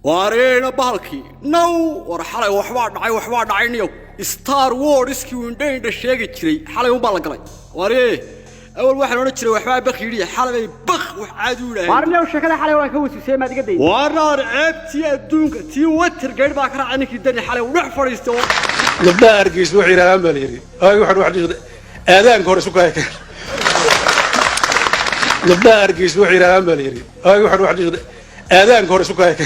وارينا بالكي نو ورحلة وحبا دعينيو ستار وورز كي وندين دشيغي جري حلقة وبالغلي واري أول واحد أنا جري وحبا بخيري حلقة بخ وحادو له وارني وشكلها حلقة وكوس وسيم ما تقدي وارنا رعبتي أدونك تي وتر قاعد باكر عنك الدنيا حلقة ونحفر يستوى لبنا أرجيس وحي رامل يري أي واحد آذان كورس وكايك لبنا أرجيس وحي رامل يري أي واحد آذان كورس وكايك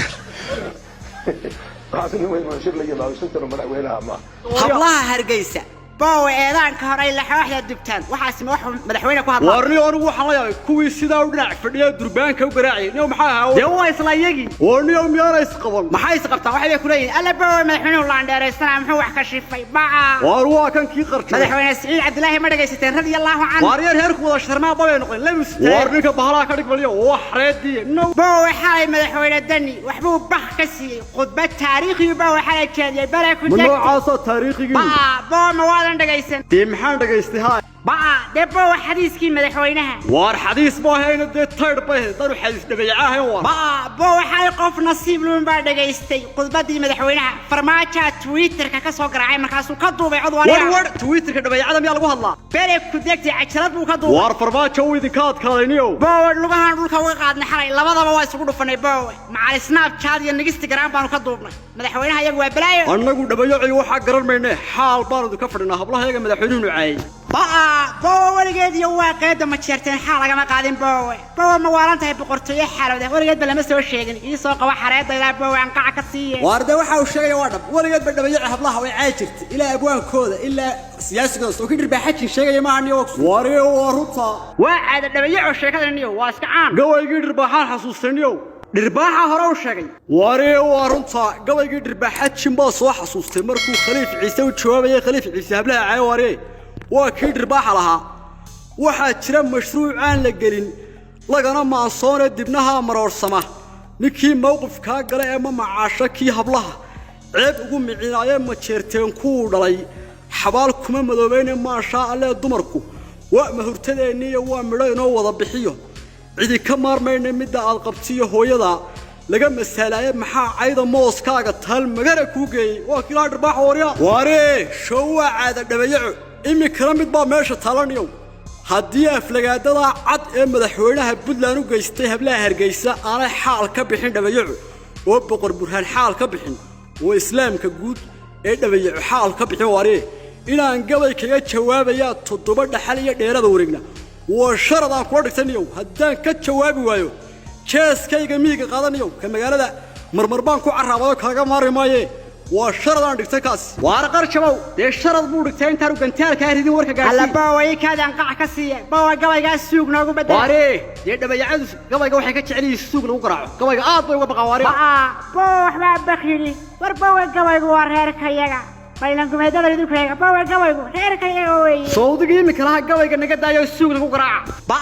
hablaha hargeysa boowe eedaanka hore ay laxooxda dubtaan waxaas ma wax madaxweyne ku hadlaa warni anigu waxaan la yaabay kuwii sidaa u dhinac fadhiya durbaanka u garaacay niyo maxaa ahaa dee waa isla iyagi warni oo miyaana isqaban maxay isqabtaan waxay bay ku leeyihiin alla boowe madaxweynuhu laan dheeraysana muxuu wax ka shifay baa war waa kan kii qartay madaxweyne Siciid Cabdilaahi ma dhagaysateen radiyallahu anhu war yar heerku wada sharmaa babay noqon labisteen war ninka bahalaha ka dhig baliyo wax reedii boowe xalay madaxweyne dani waxbuu bax ka siiyay khudbad taariikhi boowe xalay jeediyay baraku degtay noocaas taariikhiga baa ma waadan dhagaysan dee maxaan dhagaystay haa baa dee boowe xadiiskii madaxweynaha war xadiis ma hayna dee tayr bay dad xadiis dhabeecaha war boowe xalay qof nasiib luun baa dhagaystay khudbadii madaxweynaha farmaajo Twitter-ka ka soo garaacay markaasuu ka duubay cod war Twitter-ka dhabeecada miyaa lagu hadlaa baraku degtay cajalad buu ka duubay war farmaajo uu idinka adkaadayniyo boowe lugahan dhulka uga qaadnay xalay labadaba waa isugu dhufanay boowe macal Snapchat iyo Instagram baanu ka duubnay madaxweynaha iyagu waa balaayo annagu dhabeeyo waxa garan maynay xaal baanu ka fadhinaa hablaha iyaga madaxweynuhu caayay boowe weligeed iyo waaqeeda ma jeerteen xaal lagama qaadin boowe ma waalan tahay boqortooyo xaalowda weligeed ba lama soo sheegin ii soo qaba xareeda ilaa boowe aan qaca ka siiyay waarde waxa uu sheegay waa dhab weligeed ba dhabeeyo hablaha way caay jirtay ilaa abwaankooda ilaa siyaasigooda soo kidhir baa xajin sheegay ma ahniyo wariyo waruta waa caada dhabeeyo sheekadaniyo waa iska caan gawaygii dhirbaaxaan xasuustaniyo dhirbaaxa hore u sheegay wariyo warunta gawaygii dhirbaaxa jimba soo xasuustay markuu khaliif ciise u jawaabayay khaliif ciise hablaha caay wariyo waa kii dhirbaaxa lahaa waxaa jira mashruuc aan la gelin lagana maansoone dibnaha maroorsama ninkii mowqifka gala ee macaasha kii hablaha ceeb ugu micinaayay ma jeerteen ku dhalay xabaal kuma madoobeyn maasha alle dumarku waa mahurtadeennii iyo waa midho inoo wada bixiyo cidi ka maarmayna midda aad qabtiyo hooyada laga masaalaaye maxaa cayda mooskaaga taal magara kuu geeyey waa kilaa dhirbaaxa warya waree show waa caada dhabeeyaco imikana mid baa meesha taalaniyow haddii aflagaadada cad ee madaxweynaha Puntland u geystay hablaha Hargeysa aanay xaal ka bixin dhabeeyaco oo boqor burhaan xaal ka bixin oo islaamka guud ee dhabeeyaco xaal ka bixin waree inaan gabay kaga jawaabaya 7 dhaxal iyo dheerada wareegna waa sharadaan ku dhigtaniyow haddaan ka jawaabi waayo jeeskayga miiga qaadaniyow ka magaalada marmar baan ku carraabado kaaga maari maaye waa sharadaan dhigtay kaas waar qarshabow dee sharad buu dhigtay intaan u gantaalka ridin warka gaarsiin alla boowe kaadaan qac ka siiyay boowe gabaygaas suug noogu badal waree dee dhabeeyacadu gabayga waxay ka jecel yihiin suug lagu garaaco gabayga aad bay uga baqaan waree boowe waxba bakhili war boowe gabaygu waa reerkayaga baylan gumeedada idinku heega boowe gabaygu reerkayaga weeye sawdigii imika laha gabayga naga daayo suug lagu garaaca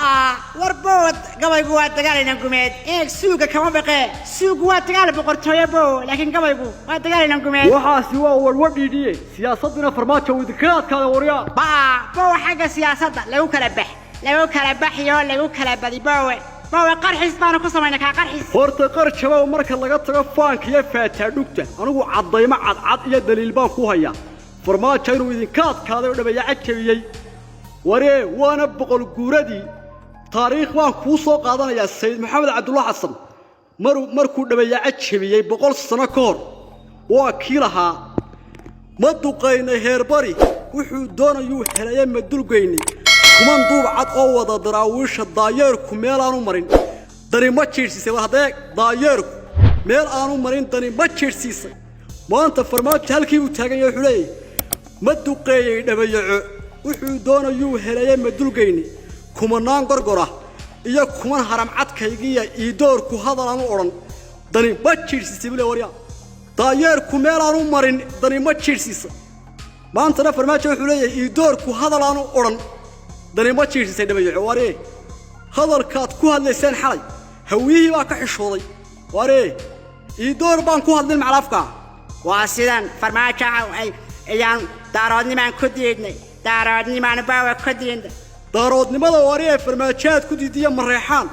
war boowe gabaygu waa dagaalayna gumeed eeg suuga kama baqee suugu waa dagaal boqortooyo boowe laakiin gabaygu waa dagaalayna gumeed waxaasi waa warwadhiidhiye siyaasaduna farmaajo idinka adkaada waryaa boowe xagga siyaasadda lagu kala baxiyo lagu kala badi boowe qarxis baanu ku samaynaa ka qarxis horta qarjabow marka laga tago faanka iyo faataa dhugta anigu cadayma cadcad iyo daliil baan ku hayaa farmaajo inuu idinka adkaaday oo dhabeeyaca jabiyey waree waana boqol guuradii taariikh baan kuu soo qaadanayaa sayid maxamed cabdulla xasan markuu dhabeeyaca jabiyey 100 sano ka hor waa kii lahaa ma duqaynay heerbari wuxuu doonayuu helay ma dulgaynay kuman duub cad oo wada daraawiisha daayeerku meel aanu marin dani ma jiirsiisay war haddee daayeerku meel aanu marin dani ma jiirsiisay maanta farmaajo halkii uu taagan yahay wuxuu leeyahay ma duqeeyey dhabeeyaco wuxuu doonayuu helay ma dulgaynay kumanaan gorgora iyo kuman haram cadkaygiya iidoorku hadal aanu odhan dani ma jiirsiisay buu leeyahay waryaa daayeerku meel aanu marin dani ma jiirsiisay maantana farmaajo wuxuu leeyahay iidoorku hadal aanu odhan dani ma jiirsiisay dhabeeyaco waree hadalkaad ku hadlayseen xalay hawiyihii baa ka xishooday waree iidoor baan ku hadlin maclaafka waa sidan farmaajo ayaan daaroodnimaan ku diidnay daaroodnimaan baawa ku diidnay daaroodnimada waree farmaajaad ku diidiya mareexaan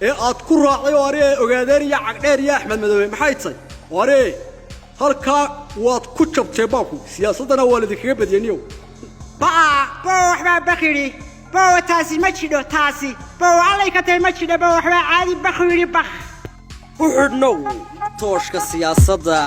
ee aad ku raacday waree ogaadeen iyo cagdheer iyo axmed madoobe maxay tahay waree halkaa waad ku jabtee baabku siyaasaddana waa ladinkaga badiyaniyow bow waxbaa bakidhi bow taasi ma jidho taasi bow allay ka tahay ma jidho bow waxbaa caadi bakidhi bak ku xidhnow tooshka siyaasadda